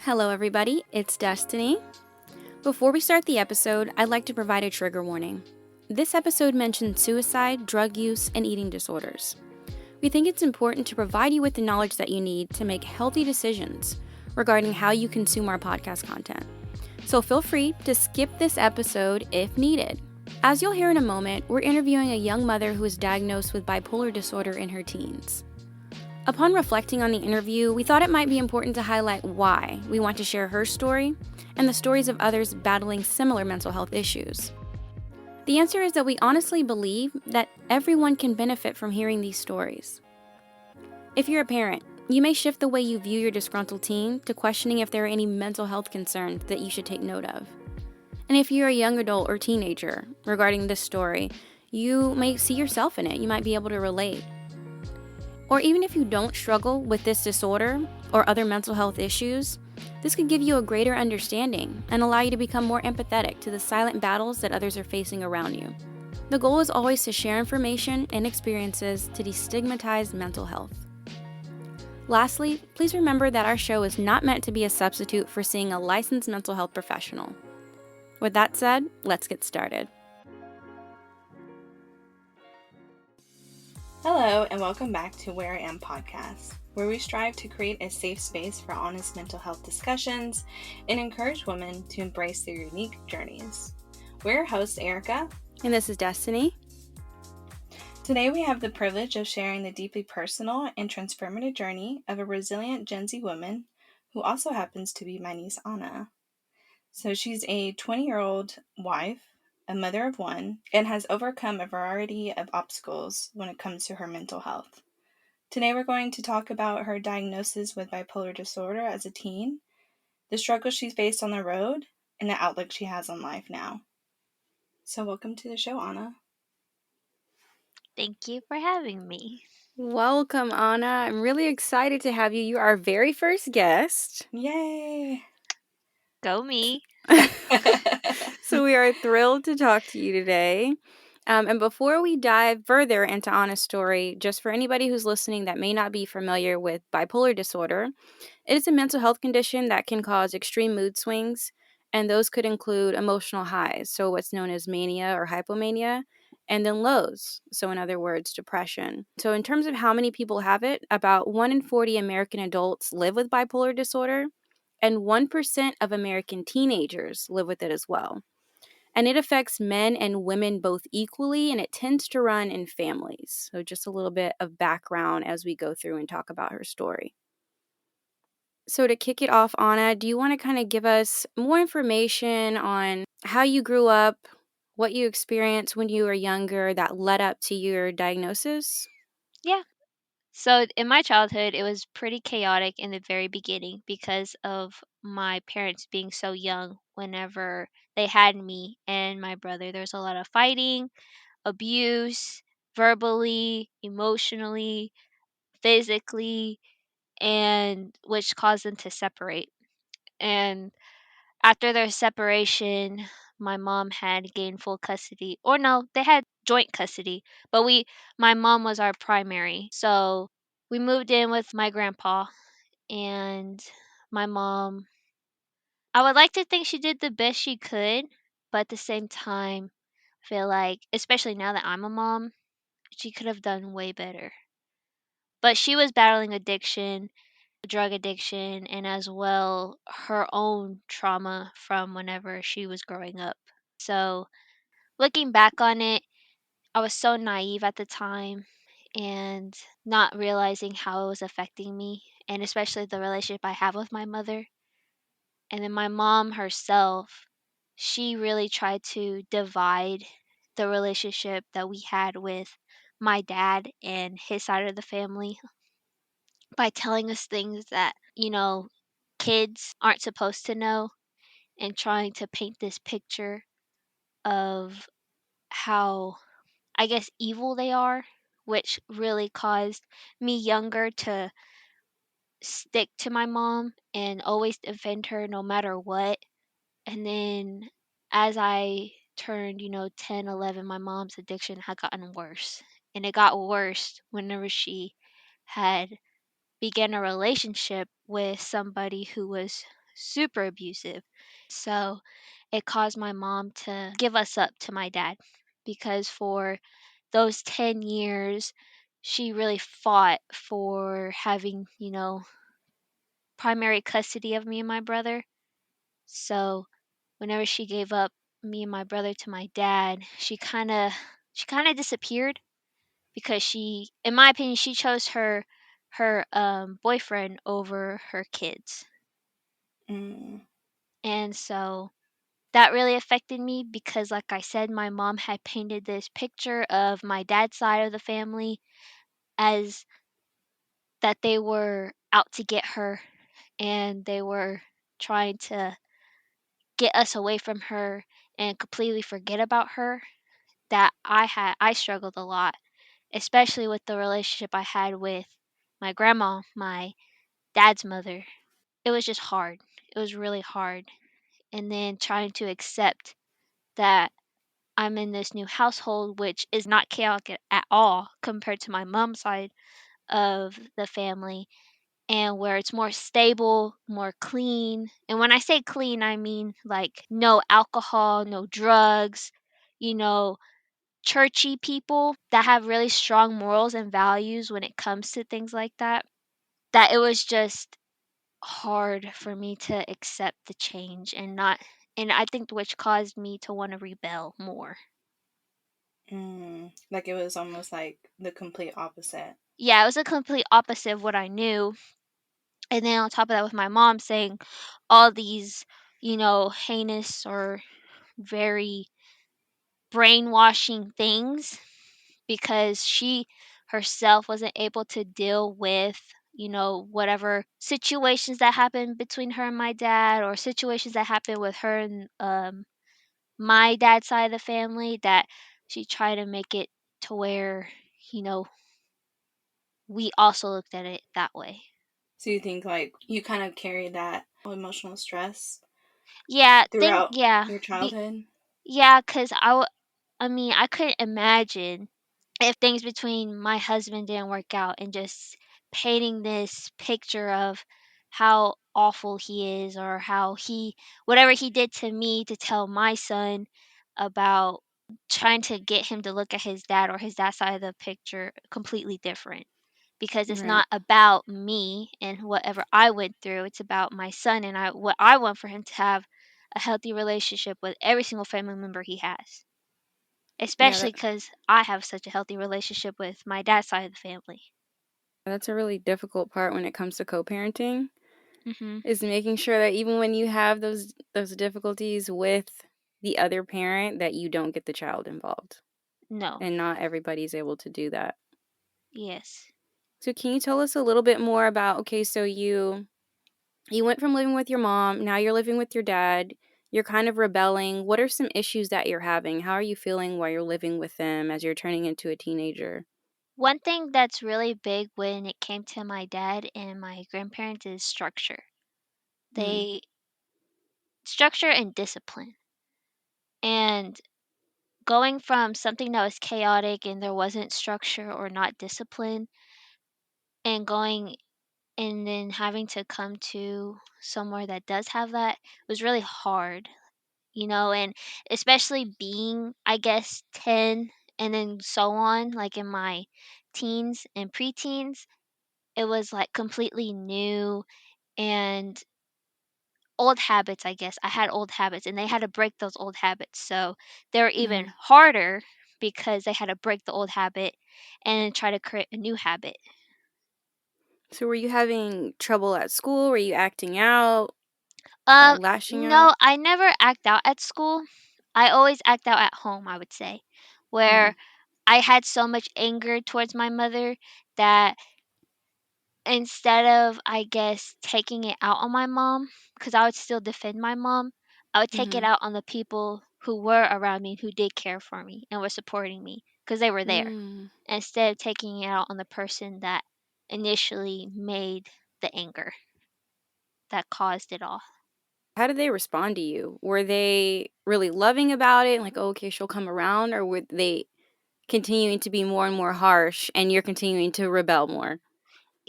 Hello, everybody. It's Destiny. Before we start the episode, I'd like to provide a trigger warning. This episode mentions suicide, drug use, and eating disorders. We think it's important to provide you with the knowledge that you need to make healthy decisions regarding how you consume our podcast content. So feel free to skip this episode if needed. As you'll hear in a moment, we're interviewing a young mother who was diagnosed with bipolar disorder in her teens. Upon reflecting on the interview, we thought it might be important to highlight why we want to share her story and the stories of others battling similar mental health issues. The answer is that we honestly believe that everyone can benefit from hearing these stories. If you're a parent, you may shift the way you view your disgruntled teen to questioning if there are any mental health concerns that you should take note of. And if you're a young adult or teenager regarding this story, you may see yourself in it. You might be able to relate. Or even if you don't struggle with this disorder or other mental health issues, this could give you a greater understanding and allow you to become more empathetic to the silent battles that others are facing around you. The goal is always to share information and experiences to destigmatize mental health. Lastly, please remember that our show is not meant to be a substitute for seeing a licensed mental health professional. With that said, let's get started. Hello, and welcome back to Where I Am podcast, where we strive to create a safe space for honest mental health discussions and encourage women to embrace their unique journeys. We're your host, Erica. And this is Destiny. Today we have the privilege of sharing the deeply personal and transformative journey of a resilient Gen Z woman who also happens to be my niece, Anna. So she's a 20-year-old wife, a mother of one, and has overcome a variety of obstacles when it comes to her mental health. Today we're going to talk about her diagnosis with bipolar disorder as a teen, the struggles she's faced on the road, and the outlook she has on life now. So welcome to the show, Anna. Thank you for having me. Welcome, Anna. I'm really excited to have you. You are our very first guest. Yay! Go me. So we are thrilled to talk to you today. And before we dive further into Anna's story, just for anybody who's listening that may not be familiar with bipolar disorder, it is a mental health condition that can cause extreme mood swings, and those could include emotional highs, so what's known as mania or hypomania, and then lows, so in other words, depression. So in terms of how many people have it, about 1 in 40 American adults live with bipolar disorder, and 1% of American teenagers live with it as well. And it affects men and women both equally, and it tends to run in families. So just a little bit of background as we go through and talk about her story. So to kick it off, Anna, do you want to kind of give us more information on how you grew up, what you experienced when you were younger that led up to your diagnosis? Yeah. So in my childhood, it was pretty chaotic in the very beginning because of my parents being so young whenever they had me and my brother. There was a lot of fighting, abuse, verbally, emotionally, physically, and which caused them to separate. And after their separation, my mom had gained full custody. Or no, they had joint custody, but my mom was our primary. So we moved in with my grandpa, and my mom, I would like to think she did the best she could, but at the same time, I feel like, especially now that I'm a mom, she could have done way better. But she was battling addiction, drug addiction, and as well her own trauma from whenever she was growing up. So, looking back on it, I was so naive at the time and not realizing how it was affecting me, and especially the relationship I have with my mother. And then my mom herself, she really tried to divide the relationship that we had with my dad and his side of the family by telling us things that, kids aren't supposed to know, and trying to paint this picture of how, I guess, evil they are, which really caused me younger to stick to my mom and always defend her no matter what. And then as I turned, 10, 11, my mom's addiction had gotten worse. And it got worse whenever she had began a relationship with somebody who was super abusive. So it caused my mom to give us up to my dad because for those 10 years, she really fought for having, primary custody of me and my brother. So whenever she gave up me and my brother to my dad, she kind of disappeared because she, in my opinion, she chose her boyfriend over her kids. Mm. And so that really affected me because, like I said, my mom had painted this picture of my dad's side of the family as that they were out to get her and they were trying to get us away from her and completely forget about her. That I struggled a lot, especially with the relationship I had with my grandma, my dad's mother. It was just hard. It was really hard. And then trying to accept that I'm in this new household, which is not chaotic at all compared to my mom's side of the family, and where it's more stable, more clean. And when I say clean, I mean like no alcohol, no drugs, you know, churchy people that have really strong morals and values when it comes to things like that. That it was just hard for me to accept the change and not, and I think which caused me to want to rebel more. Like it was almost like the complete opposite. Yeah, it was a complete opposite of what I knew. And then on top of that, with my mom saying all these, heinous or very brainwashing things because she herself wasn't able to deal with, whatever situations that happened between her and my dad, or situations that happened with her and my dad's side of the family, that she tried to make it to where, you know, we also looked at it that way. So you think like you kind of carry that emotional stress throughout Yeah, your childhood? yeah, cause I mean, I couldn't imagine if things between my husband didn't work out, and just painting this picture of how awful he is, or how whatever he did to me to tell my son about trying to get him to look at his dad, or his dad's side of the picture completely different. Because it's Right. not about me and whatever I went through, it's about my son, and what I want for him to have a healthy relationship with every single family member he has. Yeah, Especially because I have such a healthy relationship with my dad's side of the family. that's a really difficult part when it comes to co-parenting, Mhm. is making sure that even when you have those difficulties with the other parent, that you don't get the child involved. No. And not everybody's able to do that. Yes. So can you tell us a little bit more about, okay, so you went from living with your mom, now you're living with your dad. You're kind of rebelling. What are some issues that you're having? How are you feeling while you're living with them as you're turning into a teenager? One thing that's really big when it came to my dad and my grandparents is structure. Mm. They structure and discipline. And going from something that was chaotic and there wasn't structure or not discipline, and going and then having to come to somewhere that does have that, was really hard. And especially being, I guess, 10 and then so on, like in my teens and preteens, it was like completely new, and old habits, I guess. I had old habits and they had to break those old habits. So they were even Mm. harder because they had to break the old habit and try to create a new habit. So were you having trouble at school? Were you acting out, lashing out? No, I never act out at school. I always act out at home, I would say, Hmm. where I had so much anger towards my mother that instead of, I guess, taking it out on my mom, because I would still defend my mom, I would take it Mm-hmm. out on the people who were around me, who did care for me and were supporting me because they were there, Mm. instead of taking it out on the person that initially made the anger that caused it all. How did they respond to you? Were they really loving about it? Like, oh, okay, she'll come around? Or were they continuing to be more and more harsh and you're continuing to rebel more?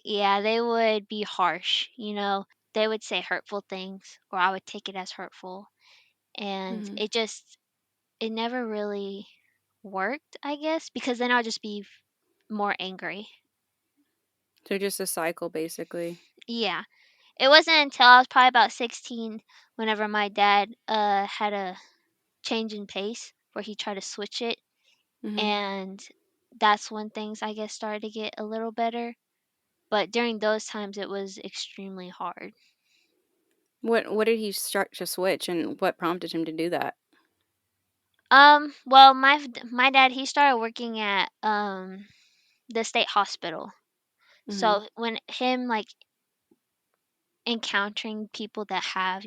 Yeah, they would be harsh. they would say hurtful things or I would take it as hurtful, and Hmm. it never really worked, I guess, because then I'll just be more angry. So just a cycle, basically. Yeah. It wasn't until I was probably about 16 whenever my dad had a change in pace where he tried to switch it, Hmm. and that's when things I guess started to get a little better. But during those times it was extremely hard. What did he start to switch, and what prompted him to do that? Well, my dad, he started working at the state hospital. Hmm. So when him like encountering people that have,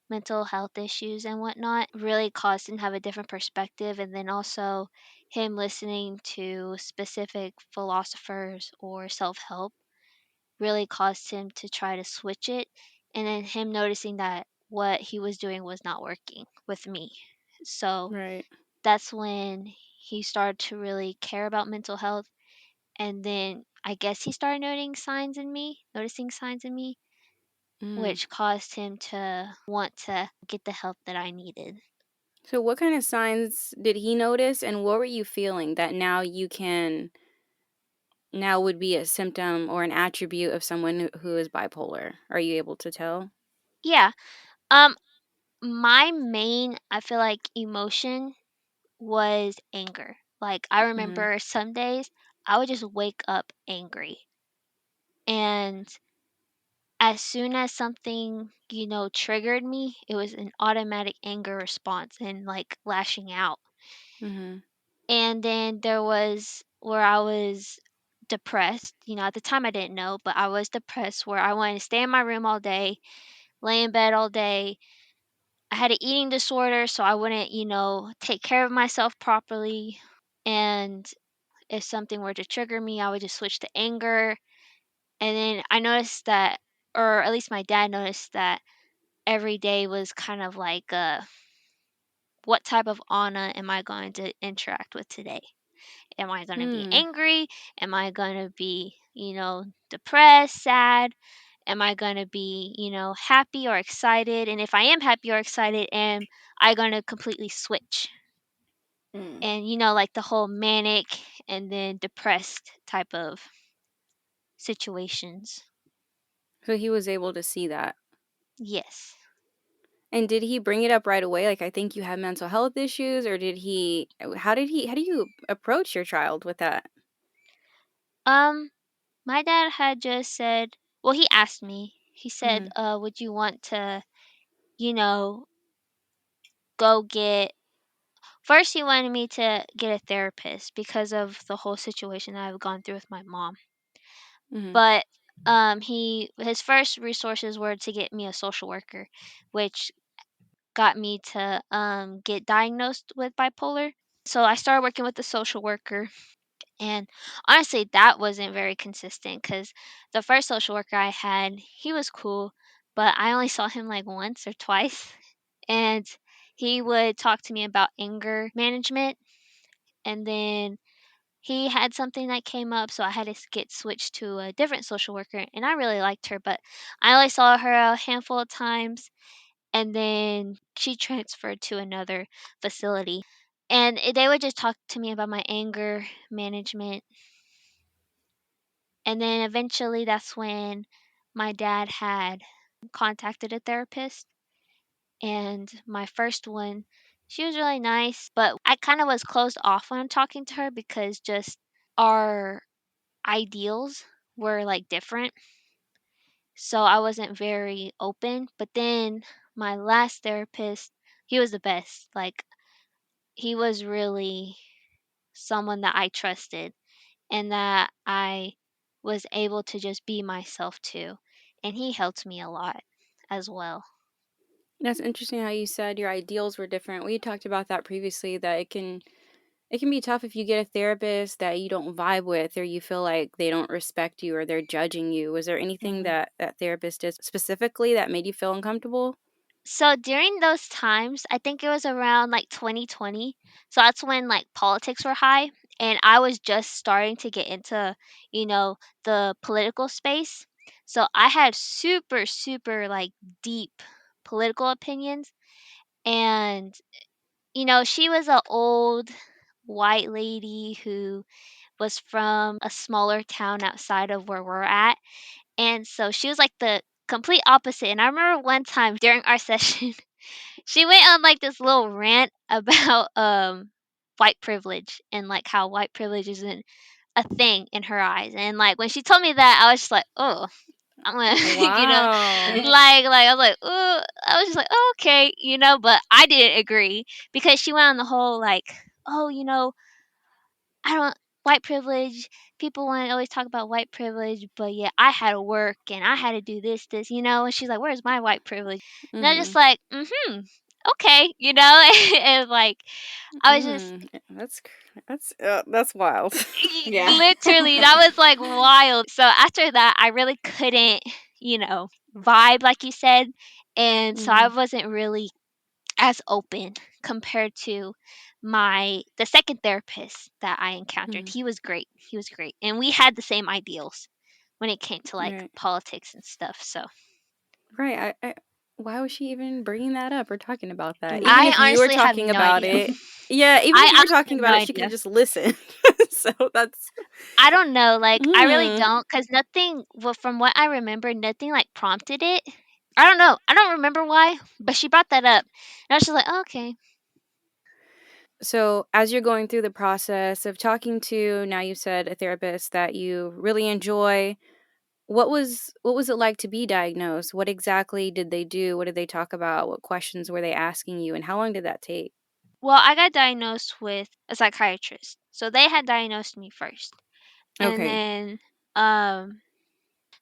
mental health issues and whatnot really caused him to have a different perspective. And then also him listening to specific philosophers or self help really caused him to try to switch it. And then him noticing that what he was doing was not working with me. So Right. that's when he started to really care about mental health. And then I guess he started noticing signs in me, Mm. which caused him to want to get the help that I needed. So what kind of signs did he notice, and what were you feeling that now would be a symptom or an attribute of someone who is bipolar? Are you able to tell? Yeah. Um my main, I feel like, emotion was anger. Like I Hmm. remember some days I would just wake up angry. And as soon as something, triggered me, it was an automatic anger response and like lashing out. Hmm. And then there was where I was depressed. At the time I didn't know, but I was depressed where I wanted to stay in my room all day, lay in bed all day. I had an eating disorder, so I wouldn't, take care of myself properly. And if something were to trigger me, I would just switch to anger. And then I noticed that, or at least my dad noticed that every day was kind of like, what type of Anna am I going to interact with today? Am I going to be Hmm. angry? Am I going to be, depressed, sad? Am I going to be, happy or excited? And if I am happy or excited, am I going to completely switch? Mm. And, like the whole manic and then depressed type of situations. So he was able to see that. Yes. And did he bring it up right away? Like, I think you have mental health issues, or how do you approach your child with that? Um, my dad had just said, well, he asked me, he said, Hmm. would you want to, you know, go get first he wanted me to get a therapist because of the whole situation that I've gone through with my mom. Hmm. But his first resources were to get me a social worker, which got me to get diagnosed with bipolar. So I started working with the social worker, and honestly that wasn't very consistent cuz the first social worker I had, he was cool, but I only saw him like once or twice. And he would talk to me about anger management, and then he had something that came up, so I had to get switched to a different social worker, and I really liked her, but I only saw her a handful of times, and then she transferred to another facility. And they would just talk to me about my anger management, and then eventually that's when my dad had contacted a therapist. And my first one, she was really nice, but I kind of was closed off when I'm talking to her because just our ideals were like different. So I wasn't very open. But then my last therapist, he was the best. Like, he was really someone that I trusted and that I was able to just be myself too. And he helped me a lot as well. That's interesting how you said your ideals were different. We talked about that previously, that it can be tough if you get a therapist that you don't vibe with, or you feel like they don't respect you or they're judging you. Was there anything Mm. that that therapist did specifically that made you feel uncomfortable? So during those times, I think it was around like 2020. So that's when like politics were high, and I was just starting to get into, the political space. So I had super, super like deep political opinions. And, she was an old white lady who was from a smaller town outside of where we're at. And so she was like the complete opposite. And I remember one time during our session, she went on like this little rant about white privilege and like how white privilege isn't a thing in her eyes. And like when she told me that, I was just like, oh, I'm gonna, Wow. like I was like, oh, I was just like, oh, okay, but I didn't agree because she went on the whole like, oh, I don't white privilege. People want to always talk about white privilege, but yeah, I had to work and I had to do this. And she's like, "Where's my white privilege?" And I was just Mhm. like, okay, and like I was just Mhm. That's wild. Yeah. literally that was like wild. So after that, I really couldn't, vibe like you said, and so I Mhm. wasn't really as open compared to the second therapist that I encountered. Mhm. He was great. He was great. And we had the same ideals when it came to like Right. politics and stuff. So Right. Why was she even bringing that up or talking about that? Even I if you were honestly have talking no about idea. it, yeah, even I if you were honestly talking have no about it, she could idea. have just listened. So that's I don't know. Like, I really hmm. don't, because nothing, well, from what I remember, nothing like prompted it. I don't know. I don't remember why, but she brought that up. And I was just like, oh, okay. So, as you're going through the process of talking to, now you said, a therapist that you really enjoy, what was it like to be diagnosed? What exactly did they do? What did they talk about? What questions were they asking you, and how long did that take? Well, I got diagnosed with a psychiatrist. So they had diagnosed me first. And Okay. then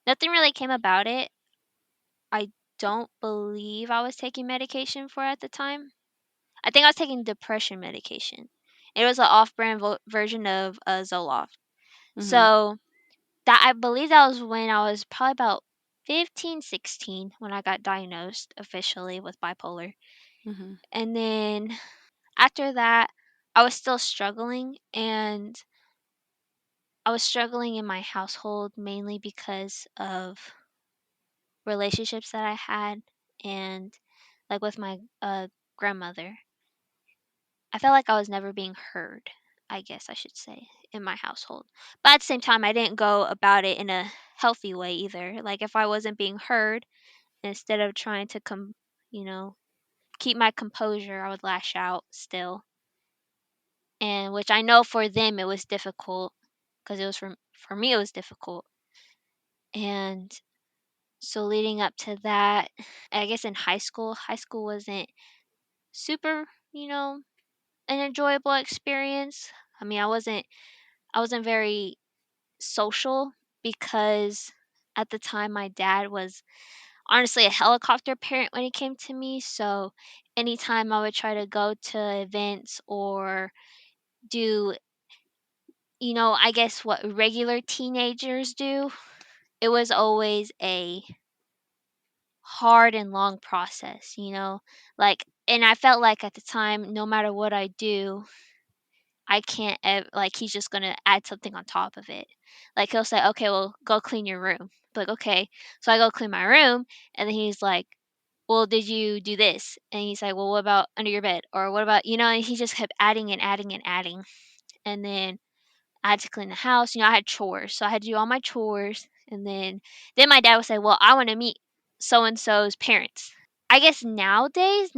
nothing really came about it. I don't believe I was taking medication for it at the time. I think I was taking depression medication. It was an off-brand version of Zoloft. Mhm. So that I believe that was when I was probably about 15, 16 when I got diagnosed officially with bipolar. Mhm. And then after that, I was still struggling, and I was struggling in my household mainly because of relationships that I had, and like with my grandmother. I felt like I was never being heard, I guess I should say, in my household. But at the same time, I didn't go about it in a healthy way either. Like if I wasn't being heard, instead of trying to you know, keep my composure, I would lash out still. And which I know for them it was difficult because it was for me it was difficult. And so leading up to that, I guess in high school wasn't super, an enjoyable experience. I mean, I wasn't very social because at the time my dad was honestly a helicopter parent when it came to me. So anytime I would try to go to events or do, I guess what regular teenagers do, it was always a hard and long process. Like, and I felt like at the time, no matter what I do, I can't like he's just gonna add something on top of it. Like he'll say, "Okay, well, go clean your room." Like, okay, so I go clean my room, and then he's like, "Well, did you do this?" And he's like, "Well, what about under your bed?" Or what about And he just kept adding and adding and adding, and then I had to clean the house. I had chores, so I had to do all my chores, and then my dad would say, "Well, I want to meet so and so's parents." I guess nowadays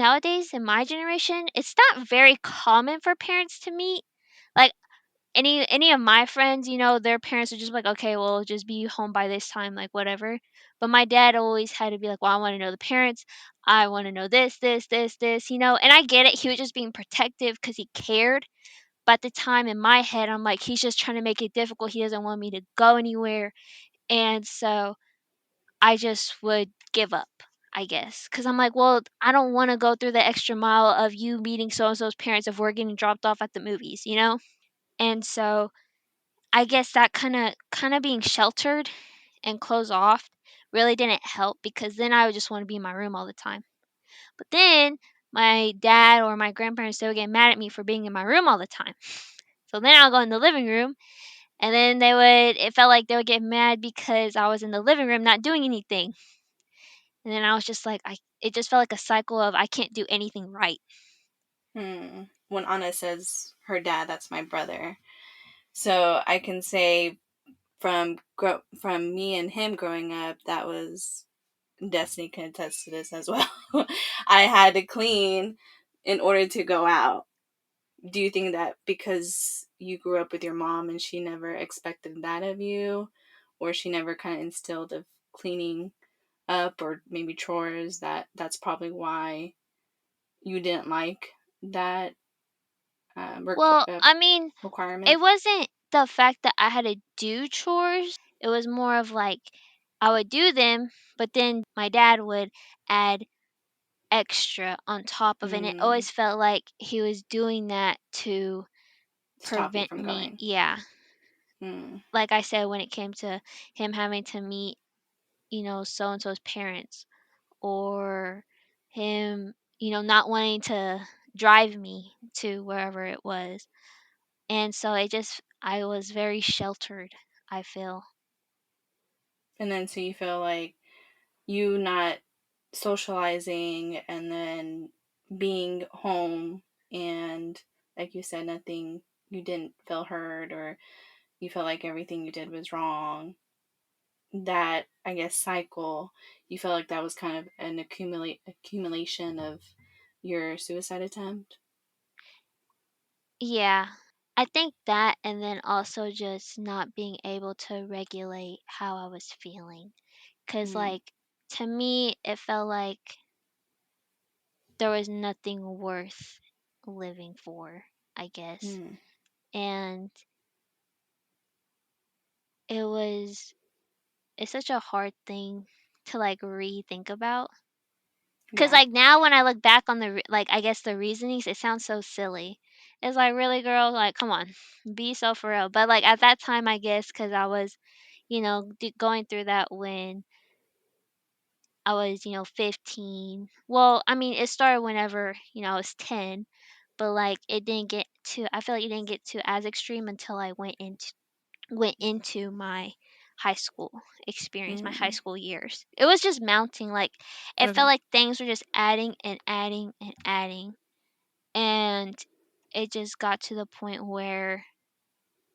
in my generation, it's not very common for parents to meet. Like any of my friends, their parents would just be like, okay, well, just be home by this time, like whatever. But my dad always had to be like, well, I want to know the parents. I want to know this. And I get it. He was just being protective because he cared. But at the time in my head, I'm like, he's just trying to make it difficult. He doesn't want me to go anywhere. And so I just would give up, I guess. Because I'm like, well, I don't want to go through the extra mile of you meeting so and so's parents if we're getting dropped off at the movies. And so I guess that kinda being sheltered and closed off really didn't help because then I would just wanna be in my room all the time. But then my dad or my grandparents, they would get mad at me for being in my room all the time. So then I'll go in the living room And then it felt like they would get mad because I was in the living room not doing anything. And then I was just like, it just felt like a cycle of I can't do anything right. When Anna says her dad, that's my brother. So I can say from me and him growing up, that was Destiny can attest to this as well. I had to clean in order to go out. Do you think that because you grew up with your mom and she never expected that of you, or she never kind of instilled of cleaning up or maybe chores, that's probably why you didn't like that Well, I mean, requirement? it wasn't the fact that I had to do chores. It was more of like I would do them, but then my dad would add extra on top of it. And it Mm, always felt like he was doing that to stop you prevent from me. going. Yeah. Mm. Like I said, when it came to him having to meet, so and so's parents, or him, not wanting to drive me to wherever it was. And so I was very sheltered, I feel. And then so you feel like you not socializing and then being home and like you said, nothing, you didn't feel heard or you felt like everything you did was wrong. That I guess cycle, you felt like that was kind of an accumulation of your suicide attempt. Yeah. I think that, and then also just not being able to regulate how I was feeling. Cause Mm, like, to me, it felt like there was nothing worth living for, I guess. mm, And it was, it's such a hard thing to like rethink about. Cause yeah. like now when I look back on like I guess the reasonings, it sounds so silly. It's like, really, girl, like, come on, be so for real. But like at that time, I guess, cause I was, going through that when I was, 15. Well, I mean, it started whenever, I was 10, but like it didn't get to. I feel like it didn't get to as extreme until I went into my high school experience, my high Mm, school years. It was just mounting. Like it felt Okay. like things were just adding and adding and adding, and it just got to the point where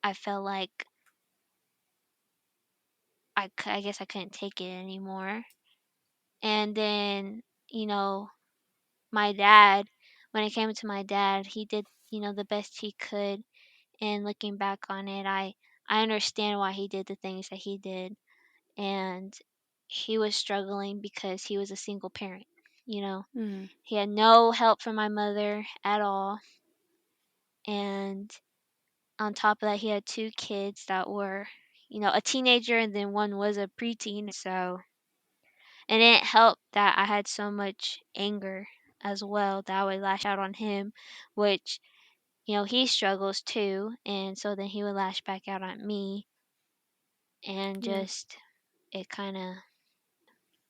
I felt like I guess I couldn't take it anymore. And then, you know, my dad, when it came to my dad, he did, the best he could. And looking back on it, I understand why he did the things that he did. And he was struggling because he was a single parent, you know. Mm. He had no help from my mother at all. And on top of that, he had two kids that were, a teenager, and then one was a preteen. So, and it didn't help that I had so much anger as well that I would lash out on him, which, he struggles too. And so then he would lash back out at me, and Yeah. just, it kind of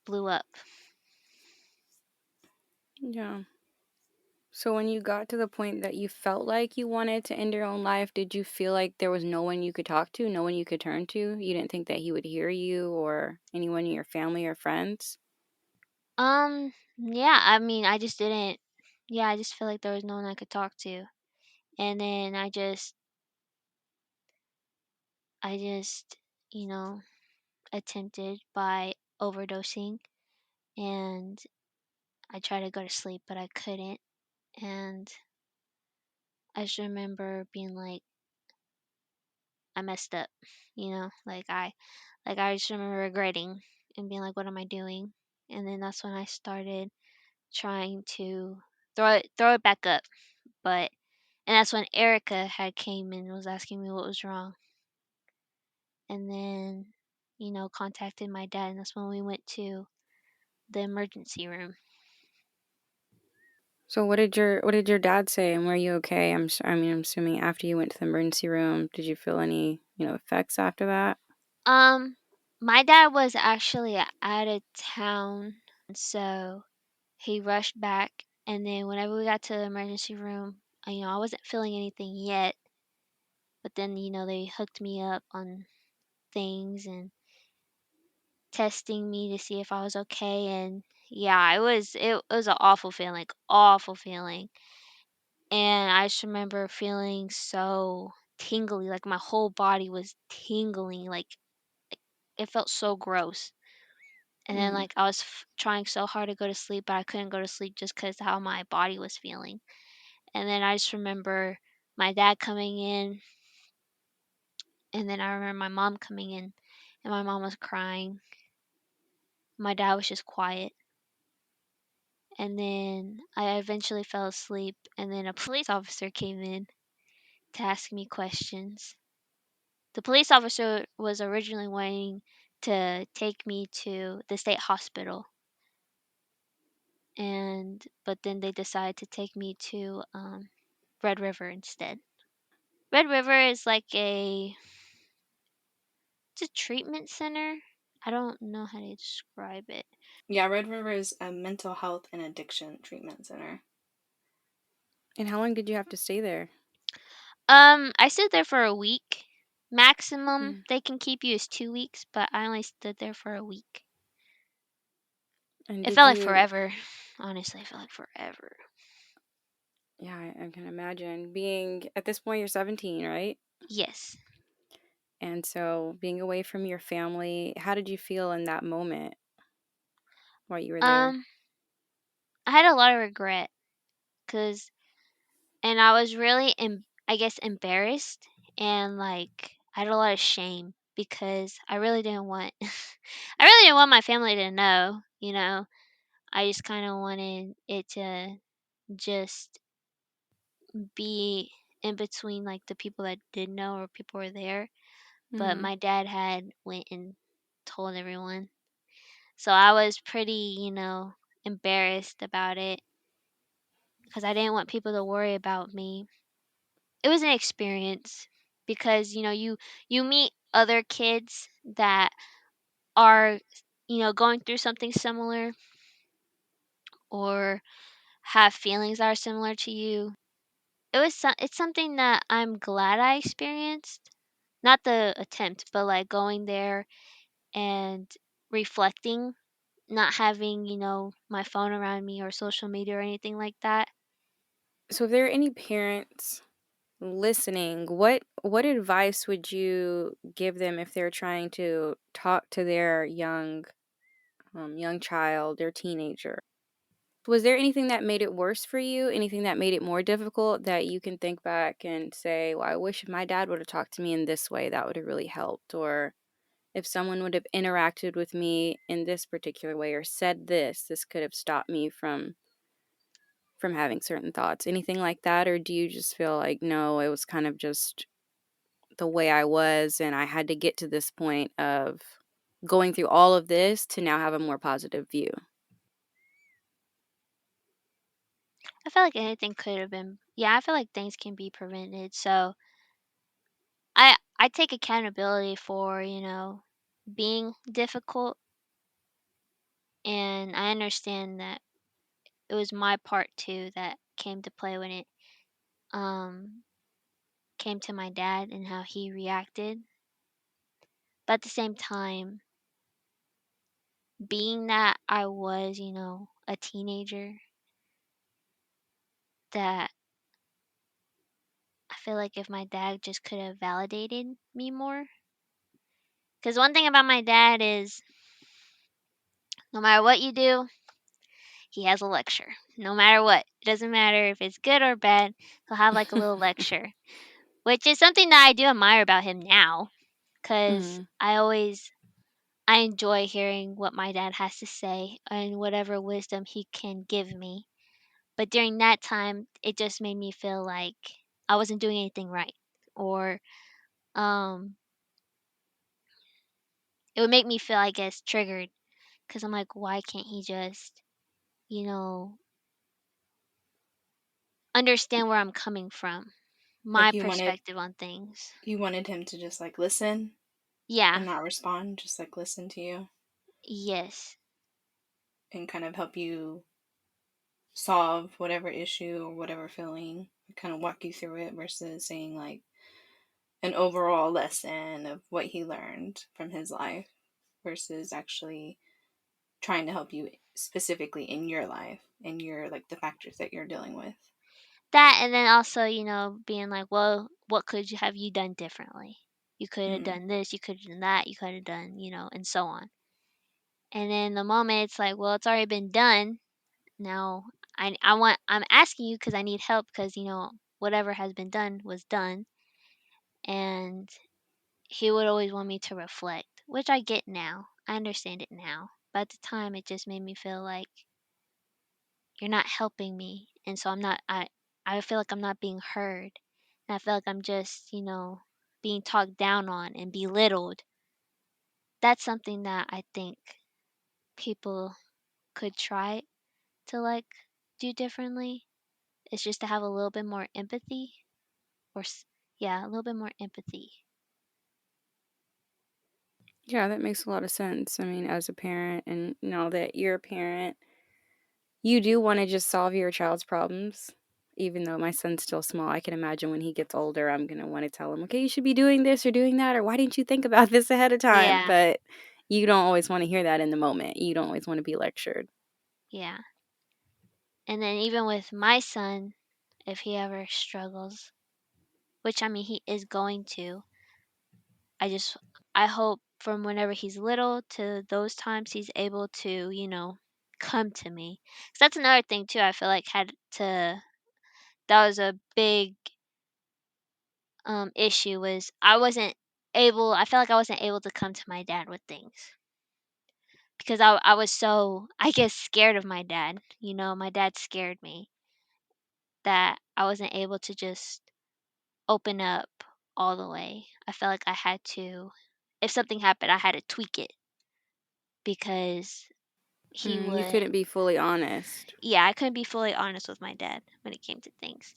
blew up. Yeah. So when you got to the point that you felt like you wanted to end your own life, did you feel like there was no one you could talk to, no one you could turn to? You didn't think that he would hear you or anyone in your family or friends? Yeah, I mean, I just didn't, yeah, I just feel like there was no one I could talk to. And then I just, you know, attempted by overdosing, and I tried to go to sleep, but I couldn't. And I just remember being like, I messed up, like I just remember regretting and being like, what am I doing? And then that's when I started trying to throw it back up. But and that's when Erica had came and was asking me what was wrong. And then, contacted my dad, and that's when we went to the emergency room. So what did your dad say and were you okay? I'm assuming after you went to the emergency room, did you feel any, effects after that? Um, my dad was actually out of town, so he rushed back. And then whenever we got to the emergency room, I wasn't feeling anything yet. But then, they hooked me up on things and testing me to see if I was okay. And yeah, it was an awful feeling. And I just remember feeling so tingly, like my whole body was tingling, like it felt so gross. And then Mm. like I was trying so hard to go to sleep, but I couldn't go to sleep just because how my body was feeling. And then I just remember my dad coming in, and then I remember my mom coming in, and my mom was crying. My dad was just quiet. And then I eventually fell asleep, and then a police officer came in to ask me questions. The police officer was originally wanting to take me to the state hospital, and but then they decided to take me to Red River instead. Red River is like it's a treatment center. I don't know how to describe it. Yeah, Red River is a mental health and addiction treatment center. And how long did you have to stay there? I stood there for a week. Maximum Mm. they can keep you is 2 weeks, but I only stood there for a week. And It did felt like you, forever. Honestly, it felt like forever. yeah, I can imagine being at this point, you're 17, right? Yes. And so being away from your family, how did you feel in that moment while you were there? Um, I had a lot of regret because, and I was really, I guess, embarrassed and like I had a lot of shame because I really didn't want, I really didn't want my family to know. I just kind of wanted it to just be in between like the people that did know or people were there. But Mm-hmm. my dad had went and told everyone, so I was pretty, embarrassed about it because I didn't want people to worry about me. It was an experience because you meet other kids that are going through something similar or have feelings that are similar to you. It's something that I'm glad I experienced. Not the attempt, but like going there and reflecting, not having, my phone around me or social media or anything like that. So if there are any parents listening, what advice would you give them if they're trying to talk to their young child, their teenager? Was there anything that made it worse for you? Anything that made it more difficult that you can think back and say, "Well, I wish if my dad would have talked to me in this way, that would have really helped," or if someone would have interacted with me in this particular way or said this could have stopped me from having certain thoughts. Anything like that, or do you just feel like no, it was kind of just the way I was and I had to get to this point of going through all of this to now have a more positive view? I feel like anything could have been, yeah, I feel like things can be prevented. So I take accountability for, being difficult, and I understand that it was my part too that came to play when it um came to my dad and how he reacted. But at the same time, being that I was, a teenager, that I feel like if my dad just could have validated me more. Because one thing about my dad is no matter what you do, he has a lecture. No matter what. It doesn't matter if it's good or bad, he'll have like a little lecture, which is something that I do admire about him now. Because Mhm. I enjoy hearing what my dad has to say and whatever wisdom he can give me. But during that time, it just made me feel like I wasn't doing anything right. Or um, it would make me feel, I guess, triggered. Because I'm like, why can't he just, you know, understand where I'm coming from? My Like you wanted perspective on things. you wanted him to just like listen Yeah. and not respond, just like listen to you Yes. and kind of help you solve whatever issue or whatever feeling, kind of walk you through it versus saying like an overall lesson of what he learned from his life versus actually trying to help you specifically in your life and your like the factors that you're dealing with. That, and then also, being like, well, what could you have you done differently? You could have Mm. done this, you could have done that, you could have done, and so on. And then the moment it's like, well, it's already been done. Now I'm asking you because I need help because, whatever has been done was done. And he would always want me to reflect, which I get now. I understand it now. But at the time, it just made me feel like you're not helping me. And so I feel like I'm not being heard. And I feel like I'm just, being talked down on and belittled. That's something that I think people could try to like do differently. It's just to have a little bit more empathy yeah, a little bit more empathy. Yeah, that makes a lot of sense. I mean, as a parent, and now that you're a parent, you do want to just solve your child's problems. Even though my son's still small, I can imagine when he gets older, I'm going to want to tell him, okay, you should be doing this or doing that, or why didn't you think about this ahead of time? Yeah, But you don't always want to hear that in the moment. You don't always want to be lectured. yeah. And then even with my son, if he ever struggles, which I mean he is going to, I just I hope from whenever he's little to those times he's able to, come to me. 'Cause that's another thing too. I feel like had to that was a big issue was I felt like I wasn't able to come to my dad with things because I was so, I guess, scared of my dad. My dad scared me that I wasn't able to just open up all the way. I felt like I had to, if something happened, I had to tweak it because he You would, couldn't be fully honest. yeah, I couldn't be fully honest with my dad when it came to things.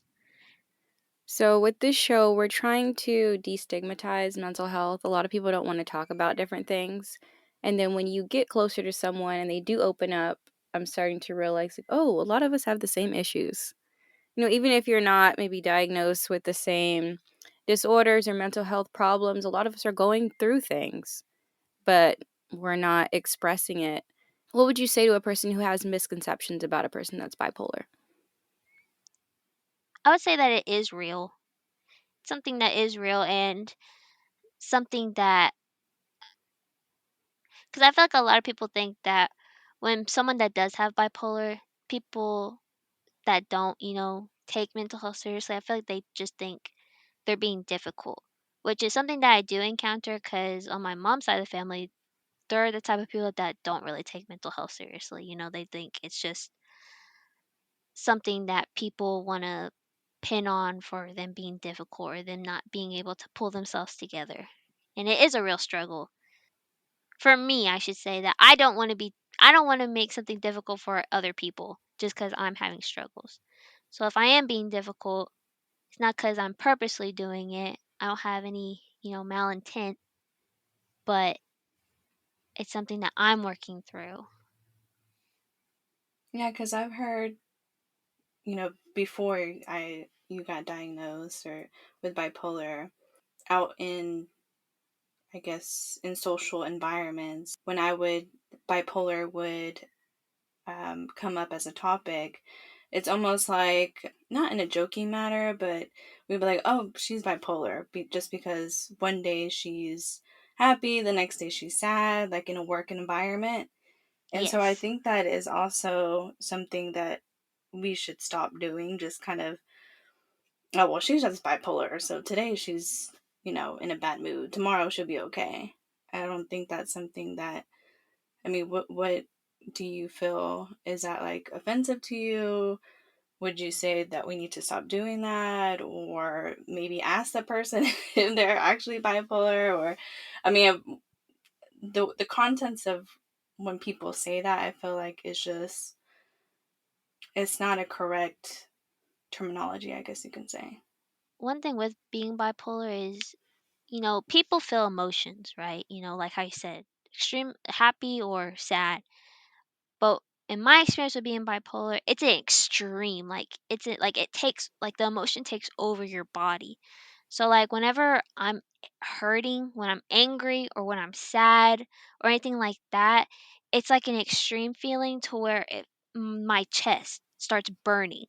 So, with this show, we're trying to destigmatize mental health. A lot of people don't want to talk about different things. And then when you get closer to someone and they do open up, I'm starting to realize, like, oh, a lot of us have the same issues. Even if you're not maybe diagnosed with the same disorders or mental health problems, a lot of us are going through things, but we're not expressing it. What would you say to a person who has misconceptions about a person that's bipolar? I would say that it is real. Something that is real and something that, because I feel like a lot of people think that when someone that does have bipolar, people that don't, take mental health seriously, I feel like they just think they're being difficult, which is something that I do encounter because on my mom's side of the family, they're the type of people that don't really take mental health seriously. They think it's just something that people want to pin on for them being difficult or them not being able to pull themselves together. And it is a real struggle. For me, I should say that I don't want to make something difficult for other people just cuz I'm having struggles. So if I am being difficult, it's not cuz I'm purposely doing it. I don't have any, malintent, but it's something that I'm working through. Yeah, because I've heard, before you got diagnosed or with bipolar, out in, I guess, in social environments, when bipolar would come up as a topic, it's almost like, not in a joking manner, but we'd be like, oh, she's bipolar, just because one day she's happy, the next day she's sad, like in a work environment. And so I Yes. think that is also something that we should stop doing, just kind of, oh, well, she's just bipolar, so today she's, in a bad mood. Tomorrow she'll be okay. I don't think that's something that, I mean, what do you feel? Is that like offensive to you? Would you say that we need to stop doing that, or maybe ask the person if they're actually bipolar? Or, I mean, the contents of when people say that, I feel like is just, it's not a correct terminology, I guess you can say. One thing with being bipolar is, people feel emotions, right? Like I said, extreme happy or sad. But in my experience with being bipolar, it's an extreme. Like it takes, like the emotion takes over your body. So, like, whenever I'm hurting, when I'm angry, or when I'm sad, or anything like that, it's like an extreme feeling to where my chest starts burning.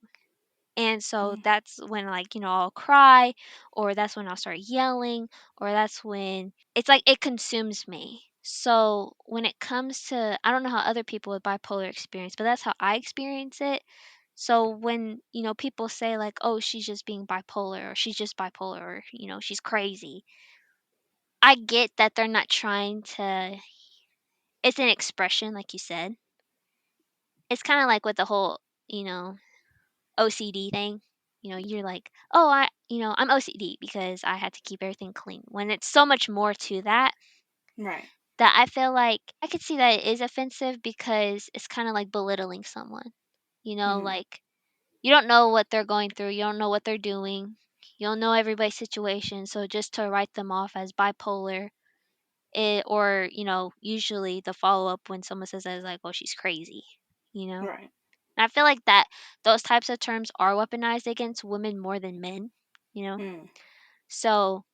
And so Mm. that's when, like, I'll cry, or that's when I'll start yelling, or that's when it's like it consumes me. So when it comes to, I don't know how other people with bipolar experience, but that's how I experience it. So when, people say like, "Oh, she's just being bipolar," or "She's just bipolar," or, "She's crazy." I get that they're not trying to, it's an expression like you said. It's kind of like with the whole, you know, OCD thing. You're like, "Oh, I'm OCD because I had to keep everything clean." When it's so much more to that, Right. that I feel like I could see that it is offensive because it's kind of like belittling someone. Mm. Like, you don't know what they're going through, you don't know what they're doing, you don't know everybody's situation, so just to write them off as bipolar, or usually the follow up when someone says that is like, "Oh, she's crazy," you know. Right. And I feel like that those types of terms are weaponized against women more than men, you know? Mm. So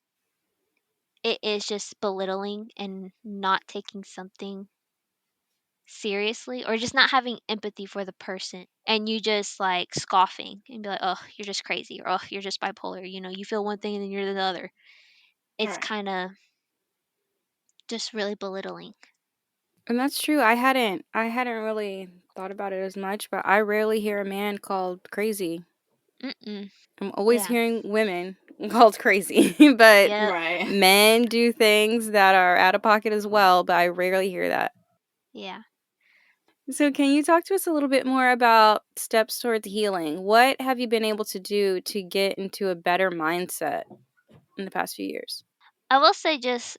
it is just belittling and not taking something seriously, or just not having empathy for the person, and you just like scoffing and be like, "Oh, you're just crazy," or, "Oh, you're just bipolar." You feel one thing and then you're the other. It's Right. kind of just really belittling. And that's true. I hadn't really thought about it as much, but I rarely hear a man called crazy. Mm-mm. I'm always Yeah. hearing women called crazy, but Yep. Right. men do things that are out of pocket as well, but I rarely hear that. Yeah. So, can you talk to us a little bit more about steps towards healing? What have you been able to do to get into a better mindset in the past few years? I will say just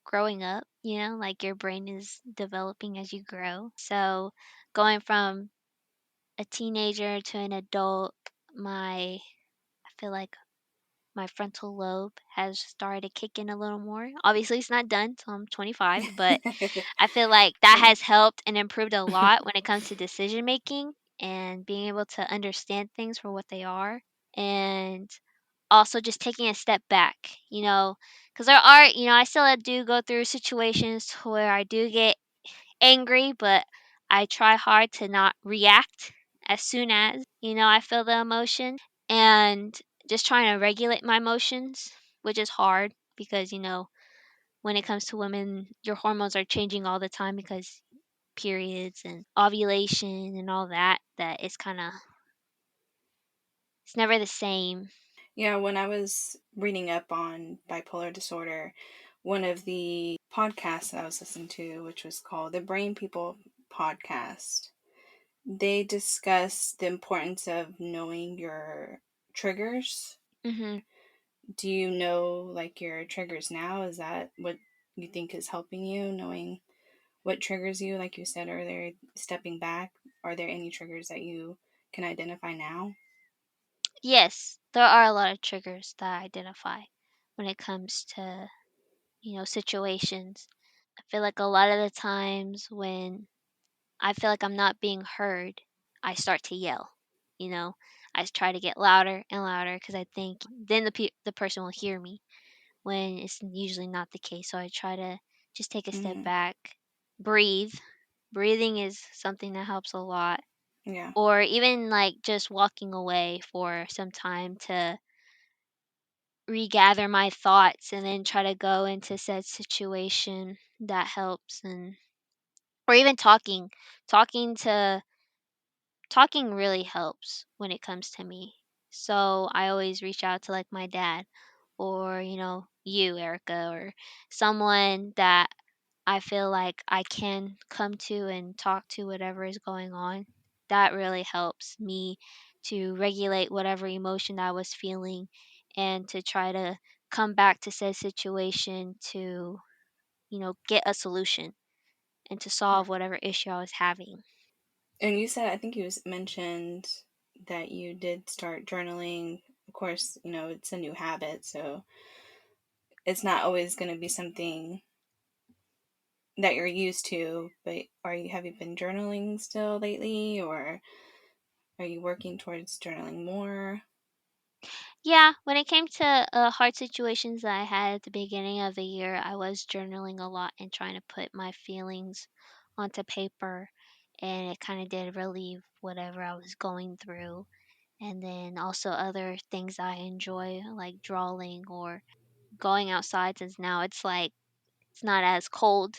growing up, like your brain is developing as you grow. So going from a teenager to an adult, I feel like my frontal lobe has started to kick in a little more. Obviously, it's not done till I'm 25, but I feel like that Yeah. has helped and improved a lot when it comes to decision making and being able to understand things for what they are. And also just taking a step back, because there are, I still do go through situations where I do get angry, but I try hard to not react as soon as, I feel the emotion, and just trying to regulate my emotions, which is hard because, when it comes to women, your hormones are changing all the time because periods and ovulation and all that, that it's kind of, it's never the same. Yeah, when I was reading up on bipolar disorder, one of the podcasts that I was listening to, which was called the Brain People podcast, they discuss the importance of knowing your triggers. Hmm. Do you know like your triggers now? Is that what you think is helping you, knowing what triggers you, like you said earlier, stepping back? Are there any triggers that you can identify now? Yes, there are a lot of triggers that I identify when it comes to, situations. I feel like a lot of the times when I feel like I'm not being heard, I start to yell. You know, I try to get louder and louder because I think then the person will hear me, when it's usually not the case. So I try to just take a step Mm-hmm. back, breathe. Breathing is something that helps a lot. Yeah. Or even like just walking away for some time to regather my thoughts and then try to go into said situation, that helps. And or even talking to talking really helps when it comes to me. So I always reach out to like my dad, or you, Erica, or someone that I feel like I can come to and talk to whatever is going on. That really helps me to regulate whatever emotion I was feeling, and to try to come back to said situation to, get a solution and to solve Right. whatever issue I was having. And you said, I think you mentioned that you did start journaling. Of course, it's a new habit, so it's not always going to be something that you're used to. But have you been journaling still lately, or are you working towards journaling more? Yeah, when it came to hard situations that I had at the beginning of the year, I was journaling a lot and trying to put my feelings onto paper, and it kind of did relieve whatever I was going through. And then also other things I enjoy, like drawing or going outside, since now it's like it's not as cold.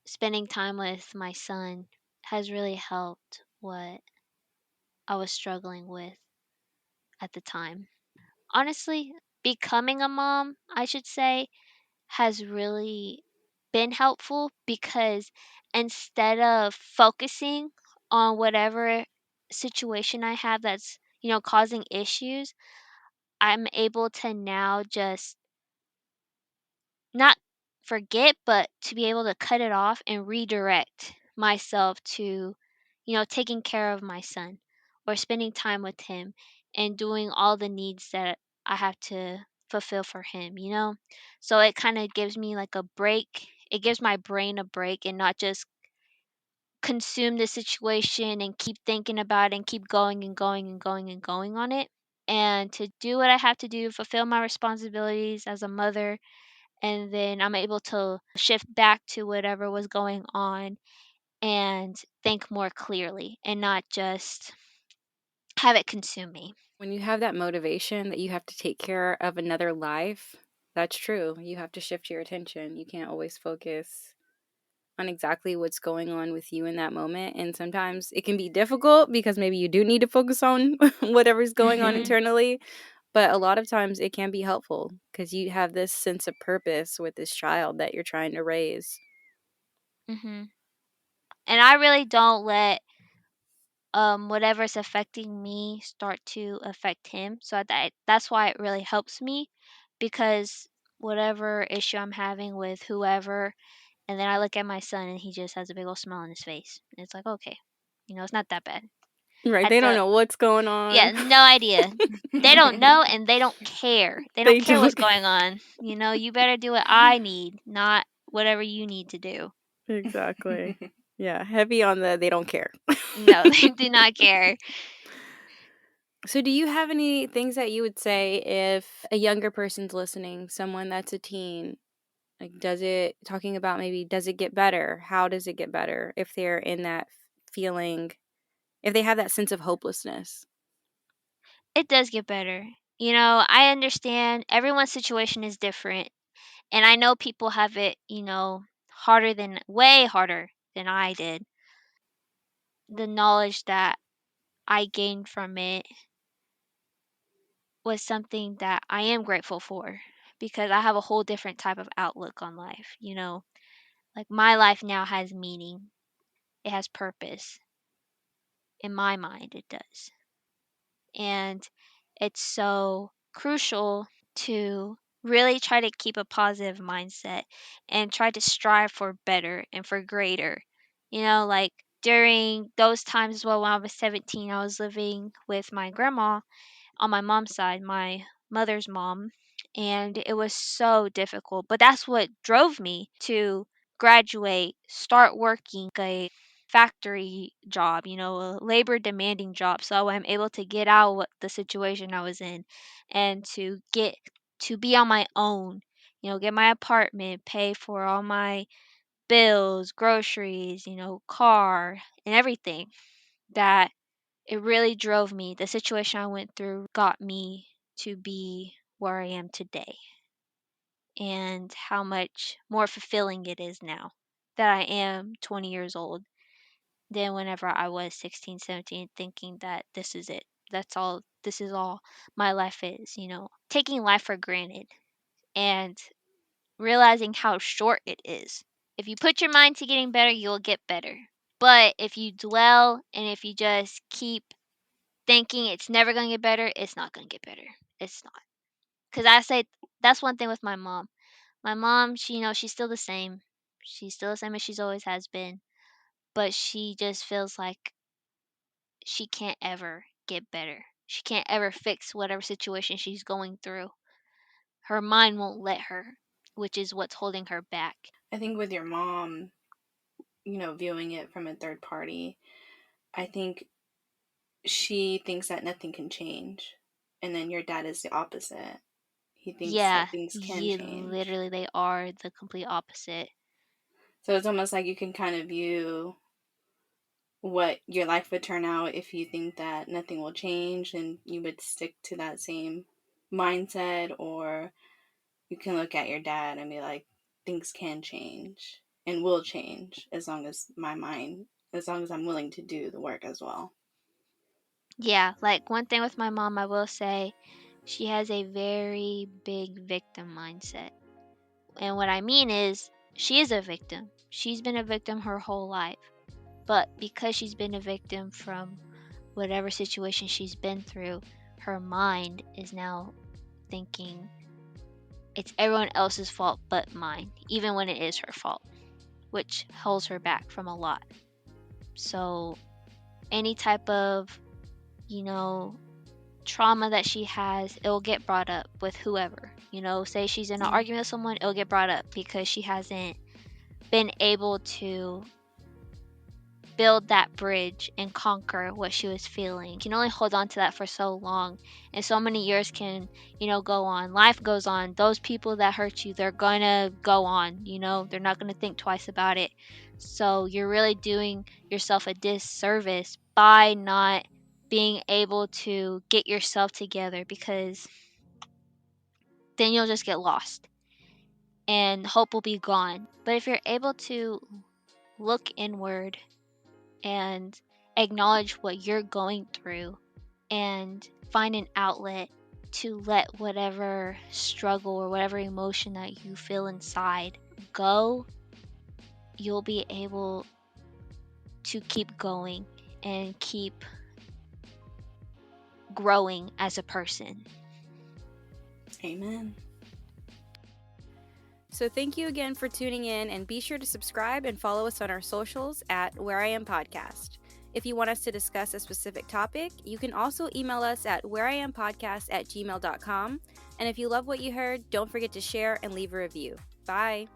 Spending time with my son has really helped what I was struggling with at the time. Honestly, becoming a mom, I should say, has really been helpful because instead of focusing on whatever situation I have that's, causing issues, I'm able to now just not forget, but to be able to cut it off and redirect myself to, taking care of my son or spending time with him and doing all the needs that I have to fulfill for him. So it kind of gives me like a break. It gives my brain a break and not just consume the situation and keep thinking about it and keep going and going and going and going on it. And to do what I have to do, fulfill my responsibilities as a mother, and then I'm able to shift back to whatever was going on and think more clearly and not just have it consume me. When you have that motivation that you have to take care of another life, that's true. You have to shift your attention. You can't always focus on exactly what's going on with you in that moment. And sometimes it can be difficult because maybe you do need to focus on whatever's going on Mhm. internally. But a lot of times it can be helpful because you have this sense of purpose with this child that you're trying to raise. Mhm. And I really don't let whatever's affecting me start to affect him. So that's why it really helps me, because whatever issue I'm having with whoever, and then I look at my son and he just has a big old smile on his face. And it's like, okay, it's not that bad. Right. At They don't the know what's going Yeah, on. no idea. They don't know and they don't care. They don't They care what's don't. going on. You better do what I need, not whatever you need to do. Exactly. Yeah. Heavy on the they don't care. No, they do not care. So, do you have any things that you would say if a younger person's listening, someone that's a teen, like, talking about maybe, does it get better? How does it get better if they're in that feeling, if they have that sense of hopelessness? It does get better. I understand everyone's situation is different. And I know people have it, way harder than I did. The knowledge that I gained from it was something that I am grateful for, because I have a whole different type of outlook on life. Like, my life now has meaning. It has purpose. In my mind, it does. And it's so crucial to really try to keep a positive mindset and try to strive for better and for greater. Like during those times as well, when I was 17, I was living with my grandma on my mom's side, my mother's mom, and it was so difficult. But that's what drove me to graduate, start working a factory job, a labor demanding job, so I'm able to get out of the situation I was in and to be on my own, get my apartment, pay for all my bills, groceries, car, and everything. That it really drove me. The situation I went through got me to be where I am today, and how much more fulfilling it is now that I am 20 years old than whenever I was 16, 17, thinking that this is it. This is all my life is. Taking life for granted and realizing how short it is. If you put your mind to getting better, you'll get better. But if you dwell and if you just keep thinking it's never going to get better, it's not going to get better. It's not. Because I say that's one thing with my mom. My mom, she's still the same. She's still the same as she's always has been. But she just feels like she can't ever get better. She can't ever fix whatever situation she's going through. Her mind won't let her, which is what's holding her back. I think with your mom, viewing it from a third party, I think she thinks that nothing can change. and then your dad is the opposite. He thinks Yeah, that things can yeah, change. literally they are the complete opposite. So it's almost like you can kind of view what your life would turn out if you think that nothing will change and you would stick to that same mindset, or you can look at your dad and be like, things can change and will change as long as as long as I'm willing to do the work as well. Yeah, like one thing with my mom, I will say, she has a very big victim mindset. And what I mean is, she is a victim. She's been a victim her whole life. But because she's been a victim from whatever situation she's been through, her mind is now thinking it's everyone else's fault but mine, even when it is her fault, which holds her back from a lot. So, any type of, you know, trauma that she has, it'll get brought up with whoever. Say she's in an argument with someone, it'll get brought up because she hasn't been able to build that bridge and conquer what she was feeling. You can only hold on to that for so long, and so many years can, go on. Life goes on. Those people that hurt you, they're gonna go on. They're not gonna think twice about it. So you're really doing yourself a disservice by not being able to get yourself together, because then you'll just get lost and hope will be gone. But if you're able to look inward and acknowledge what you're going through and find an outlet to let whatever struggle or whatever emotion that you feel inside go, you'll be able to keep going and keep growing as a person. Amen. So thank you again for tuning in, and be sure to subscribe and follow us on our socials at Where I Am Podcast. If you want us to discuss a specific topic, you can also email us at whereiampodcast@gmail.com. And if you love what you heard, don't forget to share and leave a review. Bye.